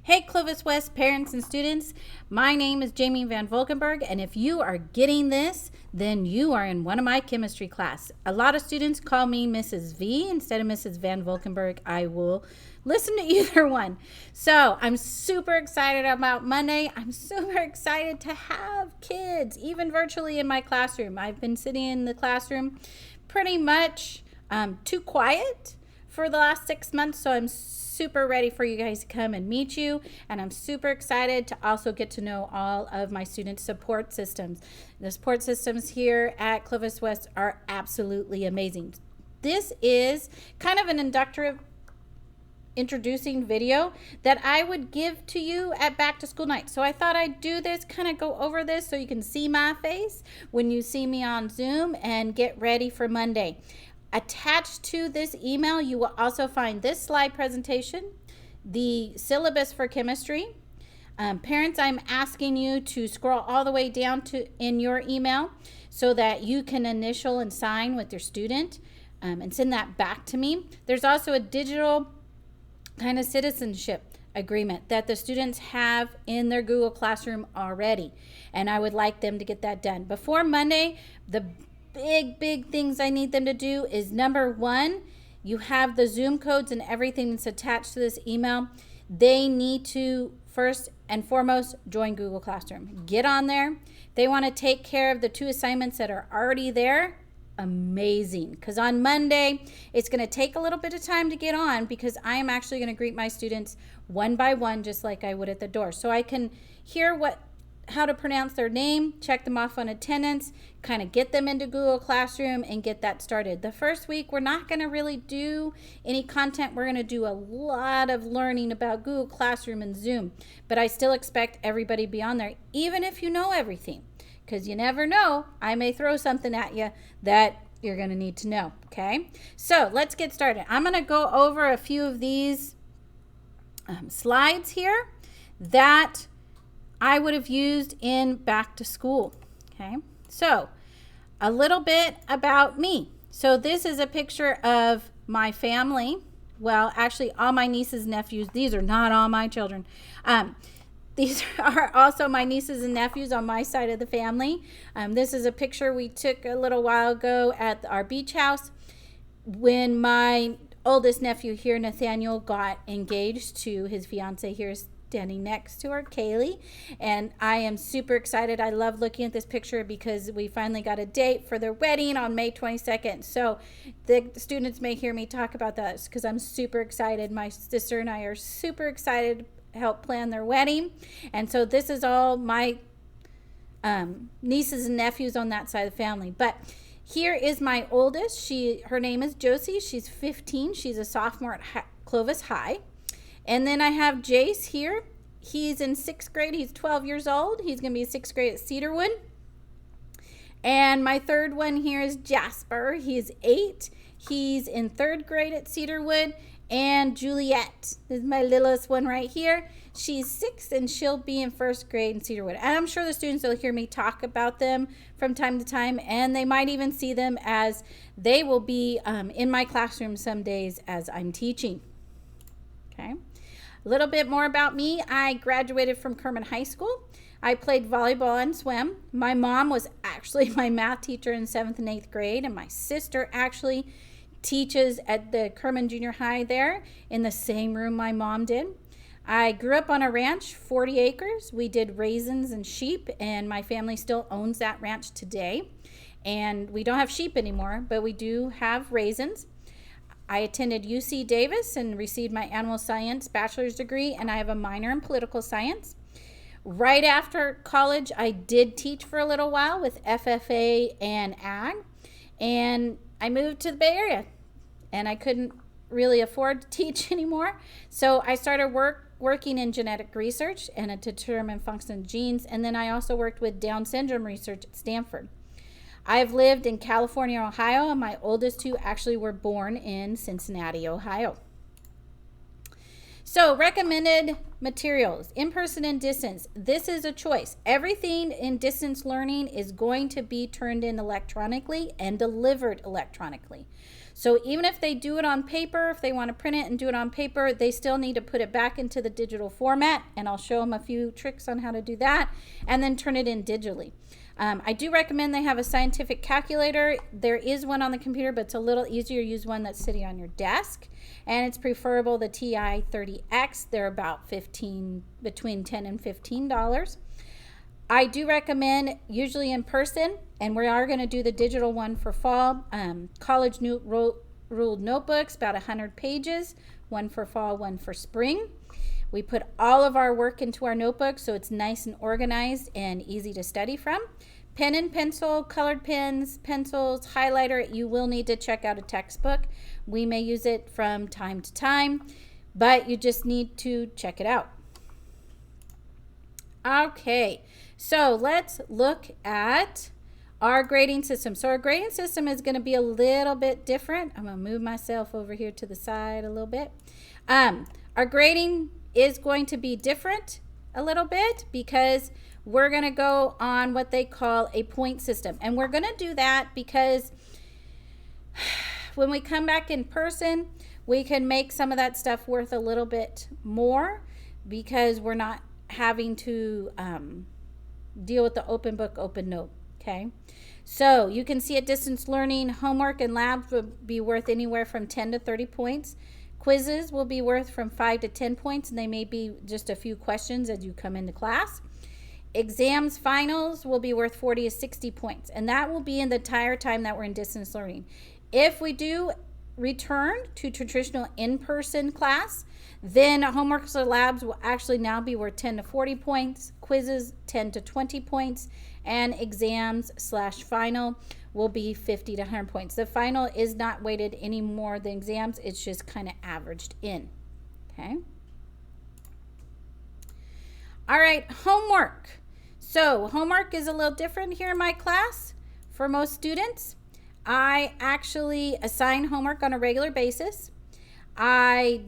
Hey Clovis West parents and students, my name is Jamie Van Volkenberg, and if you are getting this, then you are in one of my chemistry class. A lot of students call me Mrs. V instead of Mrs. Van Volkenberg. I will listen to either one. So I'm super excited about Monday. I'm super excited to have kids, even virtually in my classroom. I've been sitting in the classroom pretty much too quiet for the last 6 months, so I'm super ready for you guys to come and meet you, and I'm super excited to also get to know all of my student support systems. The support systems here at Clovis West are absolutely amazing. This is kind of an introducing video that I would give to you at back to school night. So I thought I'd do this, kind of go over this so you can see my face when you see me on Zoom and get ready for Monday. Attached to this email, you will also find this slide presentation, the syllabus for chemistry. Parents, I'm asking you to scroll all the way down to in your email so that you can initial and sign with your student and send that back to me. There's also a digital kind of citizenship agreement that the students have in their Google Classroom already, and I would like them to get that done before Monday. The big things I need them to do is, number one, you have the Zoom codes and everything that's attached to this email. They need to first and foremost join Google Classroom. Get on there. They want to take care of the 2 assignments that are already there. Amazing, because on Monday it's going to take a little bit of time to get on, because I am actually going to greet my students one by one just like I would at the door, so I can hear how to pronounce their name, check them off on attendance, kind of get them into Google Classroom and get that started. The first week, we're not going to really do any content. We're going to do a lot of learning about Google Classroom and Zoom, but I still expect everybody to be on there, even if you know everything, because you never know. I may throw something at you that you're going to need to know, okay? So let's get started. I'm going to go over a few of these slides here that I would have used in back to school. Okay, so a little bit about me. So this is a picture of my family. Well, actually, all my nieces and nephews. These are not all my children. These are also my nieces and nephews on my side of the family. This is a picture we took a little while ago at our beach house when my oldest nephew here, Nathaniel, got engaged to his fiance here, standing next to her, Kaylee, and I am super excited. I love looking at this picture because we finally got a date for their wedding on May 22nd. So the students may hear me talk about that because I'm super excited. My sister and I are super excited to help plan their wedding, and so this is all my nieces and nephews on that side of the family. But here is my oldest. Her name is Josie. She's 15. She's a sophomore at Clovis High. And then I have Jace here. He's in 6th grade. He's 12 years old. He's going to be in 6th grade at Cedarwood. And my third one here is Jasper. He's 8. He's in 3rd grade at Cedarwood. And Juliet is my littlest one right here. She's 6 and she'll be in 1st grade in Cedarwood. And I'm sure the students will hear me talk about them from time to time, and they might even see them as they will be in my classroom some days as I'm teaching. Okay. A little bit more about me. I graduated from Kerman High School. I played volleyball and swim. My mom was actually my math teacher in 7th and 8th grade, and my sister actually teaches at the Kerman Junior High there in the same room my mom did. I grew up on a ranch, 40 acres. We did raisins and sheep, and my family still owns that ranch today. And we don't have sheep anymore, but we do have raisins. I attended UC Davis and received my animal science bachelor's degree, and I have a minor in political science. Right after college, I did teach for a little while with FFA and Ag, and I moved to the Bay Area, and I couldn't really afford to teach anymore, so I started working in genetic research and to determine function of genes, and then I also worked with Down syndrome research at Stanford. I've lived in California, Ohio, and my oldest 2 actually were born in Cincinnati, Ohio. So recommended materials, in-person and distance. This is a choice. Everything in distance learning is going to be turned in electronically and delivered electronically. So even if they do it on paper, if they want to print it and do it on paper, they still need to put it back into the digital format, and I'll show them a few tricks on how to do that, and then turn it in digitally. I do recommend they have a scientific calculator. There is one on the computer, but it's a little easier to use one that's sitting on your desk. And it's preferable the TI-30X. They're about between $10 and $15. I do recommend usually in person, and we are going to do the digital one for fall. College ruled notebooks, about 100 pages, one for fall, one for spring. We put all of our work into our notebook so it's nice and organized and easy to study from. Pen and pencil, colored pens, pencils, highlighter. You will need to check out a textbook. We may use it from time to time, but you just need to check it out. Okay, so let's look at our grading system. So our grading system is going to be a little bit different. I'm going to move myself over here to the side a little bit. Our grading is going to be different a little bit because we're going to go on what they call a point system. And we're going to do that because when we come back in person, we can make some of that stuff worth a little bit more because we're not having to deal with the open book, open note. Okay. So you can see at distance learning, homework and labs will be worth anywhere from 10 to 30 points. Quizzes will be worth from 5 to 10 points, and they may be just a few questions as you come into class. Exams, finals will be worth 40 to 60 points, and that will be in the entire time that we're in distance learning. If we do return to traditional in-person class, then homeworks or labs will actually now be worth 10 to 40 points, quizzes 10 to 20 points, and exams/final will be 50 to 100 points. The final is not weighted any more than exams. It's just kind of averaged in. Okay. All right, homework. So homework is a little different here in my class for most students. I actually assign homework on a regular basis. I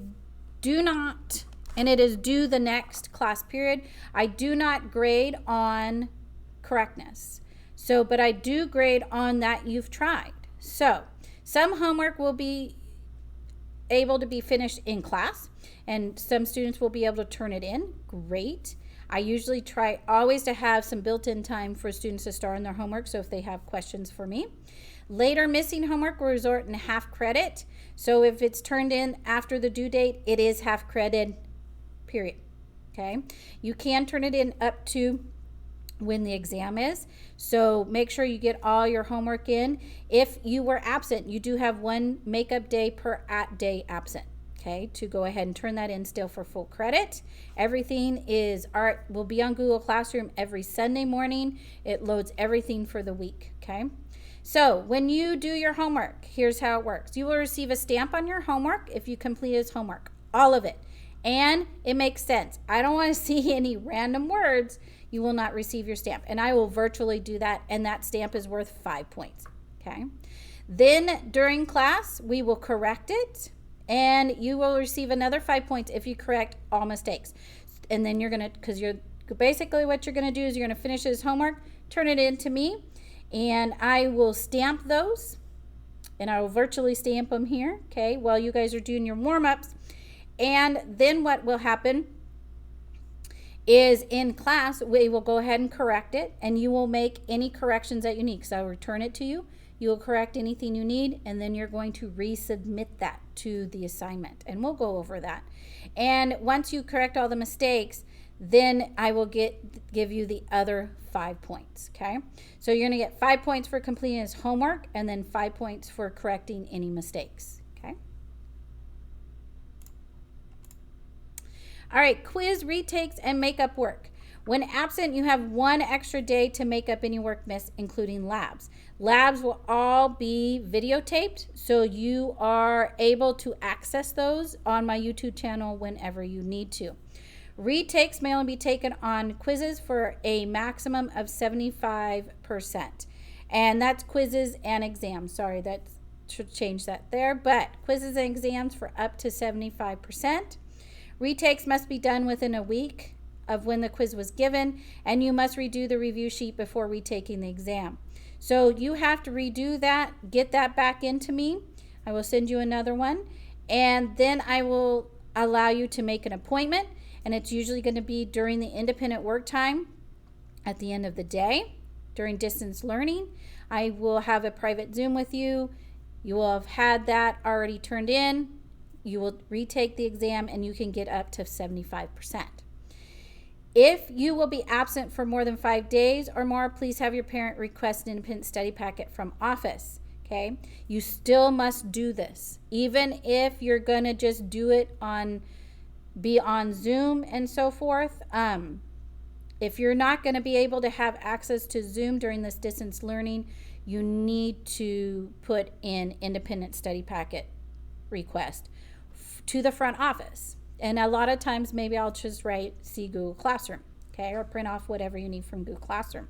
do not, and it is due the next class period, I do not grade on correctness. So, but I do grade on that you've tried. So some homework will be able to be finished in class, and some students will be able to turn it in. Great. I usually try always to have some built-in time for students to start on their homework, so if they have questions for me. Later missing homework will result in half credit. So if it's turned in after the due date, it is half credit, period. Okay. You can turn it in up to when the exam is. So make sure you get all your homework in. If you were absent, you do have one makeup day per day absent. Okay, to go ahead and turn that in still for full credit. Everything will be on Google Classroom every Sunday morning. It loads everything for the week. Okay. So when you do your homework, here's how it works. You will receive a stamp on your homework if you completed homework, all of it. And it makes sense. I don't want to see any random words. You will not receive your stamp. And I will virtually do that, and that stamp is worth 5 points. Okay. Then during class, we will correct it, and you will receive another 5 points if you correct all mistakes. And then you're going to, basically what you're going to do is you're going to finish this homework, turn it in to me, and I will stamp those, and I will virtually stamp them here, okay, while you guys are doing your warm-ups. And then what will happen is in class, we will go ahead and correct it, and you will make any corrections that you need. So I'll return it to you. You will correct anything you need, and then you're going to resubmit that to the assignment, and we'll go over that. And once you correct all the mistakes, then I will give you the other 5 points, okay? So you're going to get 5 points for completing his homework, and then 5 points for correcting any mistakes, okay? All right, quiz, retakes, and makeup work. When absent, you have 1 extra day to make up any work missed, including labs. Labs will all be videotaped, so you are able to access those on my YouTube channel whenever you need to. Retakes may only be taken on quizzes for a maximum of 75%. And that's quizzes and exams. Sorry, that should change that there. But quizzes and exams for up to 75%. Retakes must be done within a week of when the quiz was given, and you must redo the review sheet before retaking the exam. So you have to redo that, get that back into me. I will send you another one, and then I will allow you to make an appointment, and it's usually going to be during the independent work time at the end of the day during distance learning. I will have a private Zoom with you. You will have had that already turned in. You will retake the exam, and you can get up to 75%. If you will be absent for more than 5 days or more, please have your parent request an independent study packet from office. Okay, you still must do this, even if you're gonna just do it be on Zoom and so forth. If you're not going to be able to have access to Zoom during this distance learning, you need to put in independent study packet request to the front office. And a lot of times maybe I'll just see Google Classroom, okay, or print off whatever you need from Google Classroom.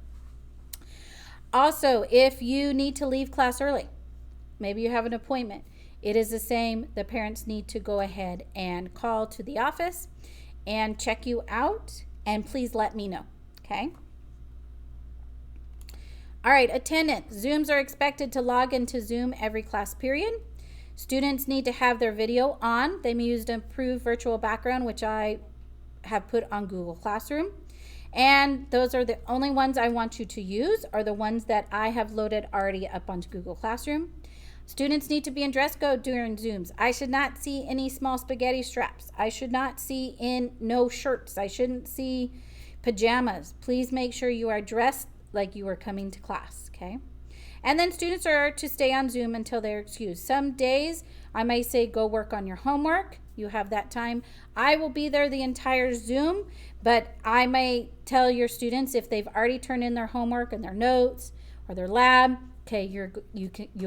Also, if you need to leave class early, maybe you have an appointment, it is the same. The parents need to go ahead and call to the office and check you out, and please let me know, okay? All right, attendance. Zooms are expected to log into Zoom every class period. Students need to have their video on. They may use an approved virtual background, which I have put on Google Classroom. And those are the only ones I want you to use, are the ones that I have loaded already up onto Google Classroom. Students need to be in dress code during Zooms. I should not see any small spaghetti straps. I should not see no shirts. I shouldn't see pajamas. Please make sure you are dressed like you are coming to class, okay? And then students are to stay on Zoom until they're excused. Some days I may say go work on your homework. You have that time. I will be there the entire Zoom, but I may tell your students if they've already turned in their homework and their notes or their lab, okay, you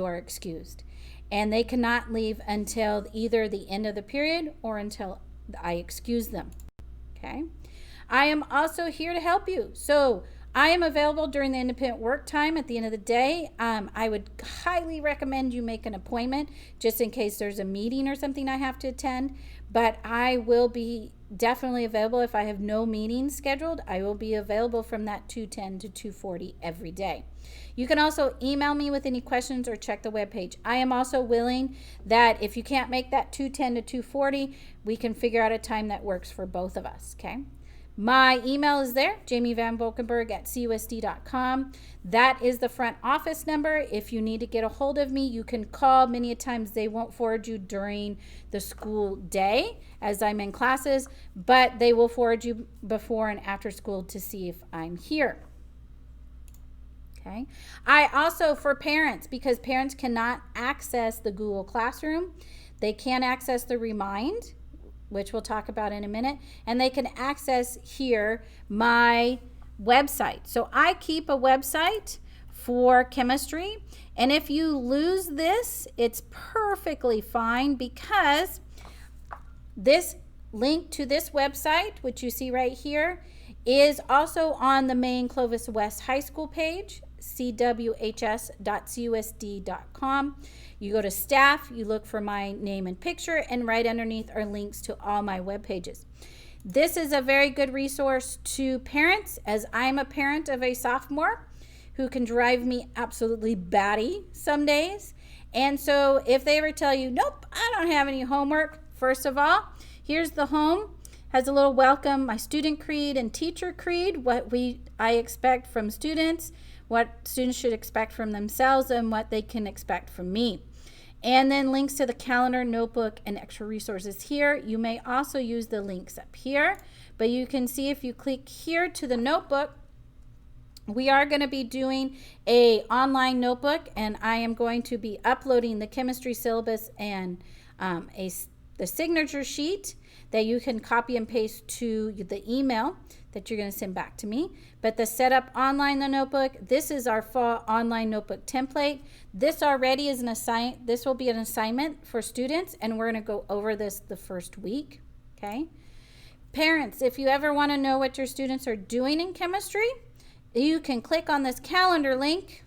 are excused. And they cannot leave until either the end of the period or until I excuse them, okay? I am also here to help you. So I am available during the independent work time at the end of the day. I would highly recommend you make an appointment just in case there's a meeting or something I have to attend. But I will be definitely available. If I have no meetings scheduled, I will be available from that 2:10 to 2:40 every day. You can also email me with any questions or check the webpage. I am also willing that if you can't make that 2:10 to 2:40, we can figure out a time that works for both of us, okay? My email is there, jamievanvolkenburg@cusd.com. That is the front office number. If you need to get a hold of me, you can call. Many a times they won't forward you during the school day as I'm in classes, but they will forward you before and after school to see if I'm here. Okay. I also, for parents, because parents cannot access the Google Classroom, they can access the Remind, which we'll talk about in a minute, and they can access here my website. So I keep a website for chemistry, and if you lose this, it's perfectly fine, because this link to this website, which you see right here, is also on the main Clovis West High School page, cwhs.cusd.com. You go to staff, you look for my name and picture, and right underneath are links to all my web pages. This is a very good resource to parents, as I'm a parent of a sophomore who can drive me absolutely batty some days. And so if they ever tell you, nope, I don't have any homework, first of all, here's the home. Has a little welcome, my student creed and teacher creed, what I expect from students, what students should expect from themselves, and what they can expect from me. And then links to the calendar, notebook, and extra resources here. You may also use the links up here, but you can see if you click here to the notebook, we are going to be doing a online notebook, and I am going to be uploading the chemistry syllabus and the signature sheet that you can copy and paste to the email that you're going to send back to me. But the setup online, the notebook, this is our fall online notebook template. This already is this will be an assignment for students, and we're going to go over this the first week, okay? Parents, if you ever want to know what your students are doing in chemistry, you can click on this calendar link,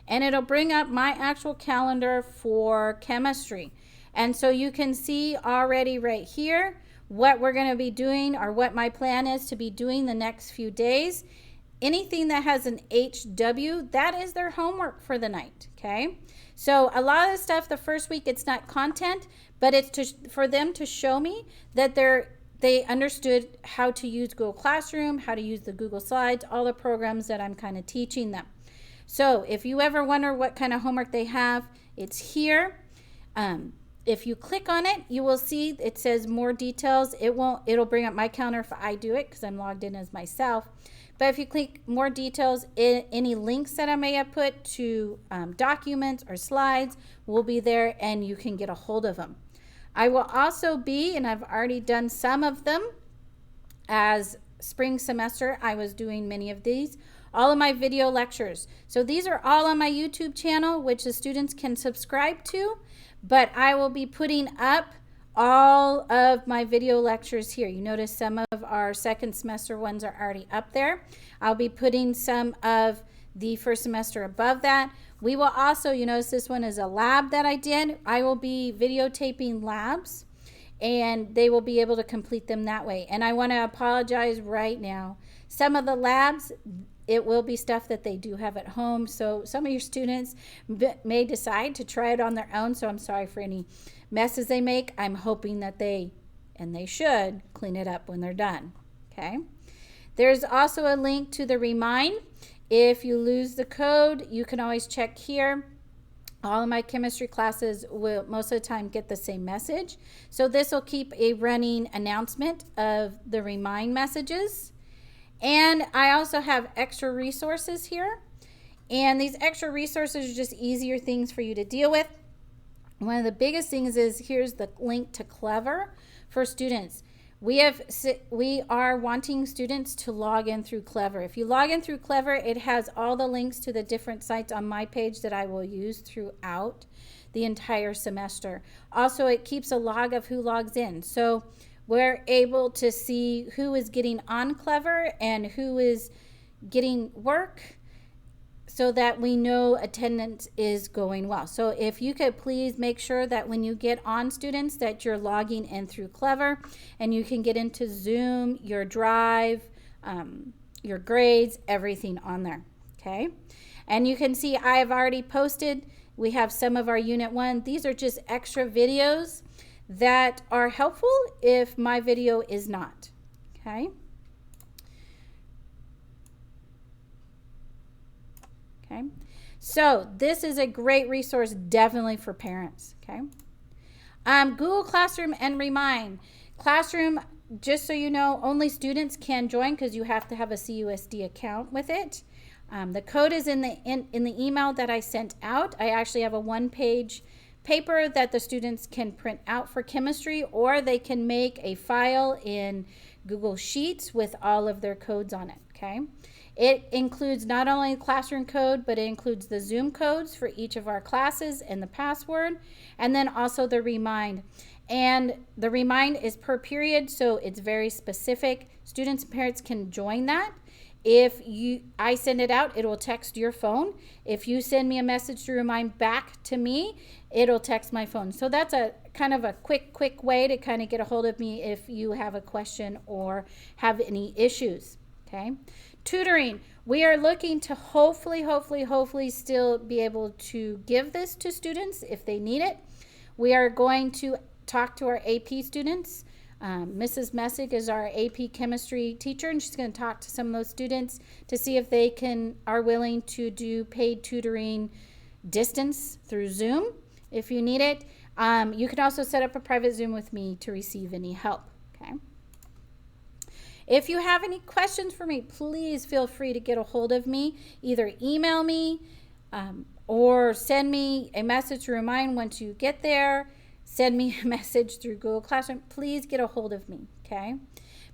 and it'll bring up my actual calendar for chemistry. And so you can see already right here what we're going to be doing, or what my plan is to be doing the next few days. anything that has an HW, that is their homework for the night, okay? So a lot of the stuff the first week, it's not content, but it's for them to show me that they understood how to use Google Classroom, how to use the Google Slides, all the programs that I'm kind of teaching them. So if you ever wonder what kind of homework they have, it's here. If you click on it, you will see it says more details. It'll bring up my calendar if I do it because I'm logged in as myself. But if you click more details, any links that I may have put to documents or slides will be there, and you can get a hold of them. I will also be, and I've already done some of them as spring semester. I was doing many of these, all of my video lectures. So these are all on my YouTube channel, which the students can subscribe to, but I will be putting up all of my video lectures here. You notice some of our second semester ones are already up there. I'll be putting some of the first semester above that. We will also, you notice this one is a lab that I did. I will be videotaping labs, and they will be able to complete them that way. And I want to apologize right now. Some of the labs, it will be stuff that they do have at home. So some of your students may decide to try it on their own. So I'm sorry for any messes they make. I'm hoping that they should clean it up when they're done. Okay. There's also a link to the Remind. If you lose the code, you can always check here. All of my chemistry classes will most of the time get the same message. So this will keep a running announcement of the Remind messages. And I also have extra resources here. And these extra resources are just easier things for you to deal with. One of the biggest things is here's the link to Clever for students. We are wanting students to log in through Clever. If you log in through Clever, it has all the links to the different sites on my page that I will use throughout the entire semester. Also, it keeps a log of who logs in. So we're able to see who is getting on Clever and who is getting work, so that we know attendance is going well. So if you could please make sure that when you get on, students, that you're logging in through Clever, and you can get into Zoom, your Drive, your grades, everything on there, okay? And you can see I have already posted, we have some of our Unit 1. These are just extra videos that are helpful if my video is not, okay? Okay, so this is a great resource definitely for parents, okay? Google Classroom and Remind. Classroom, just so you know, only students can join because you have to have a CUSD account with it. The code is in the email that I sent out. I actually have a one-page paper that the students can print out for chemistry, or they can make a file in Google Sheets with all of their codes on it, okay? It includes not only classroom code, but it includes the Zoom codes for each of our classes and the password, and then also the Remind. And the Remind is per period, so it's very specific. Students and parents can join that. If I send it out, it will text your phone. If you send me a message to Remind back to me, it'll text my phone. So that's a kind of a quick way to kind of get a hold of me if you have a question or have any issues, okay? Tutoring, we are looking to hopefully still be able to give this to students if they need it. We are going to talk to our AP students. Mrs. Messick is our AP chemistry teacher, and she's going to talk to some of those students to see if they are willing to do paid tutoring distance through Zoom if you need it. You can also set up a private Zoom with me to receive any help, okay? If you have any questions for me, please feel free to get a hold of me. Either email me or send me a message to Remind once you get there. Send me a message through Google Classroom. Please get a hold of me, okay?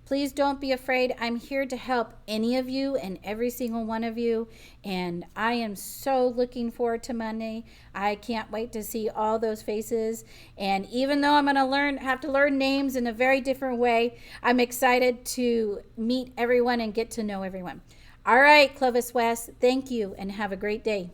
Please don't be afraid. I'm here to help any of you and every single one of you. And I am so looking forward to Monday. I can't wait to see all those faces. And even though I'm going to have to learn names in a very different way, I'm excited to meet everyone and get to know everyone. All right, Clovis West, thank you and have a great day.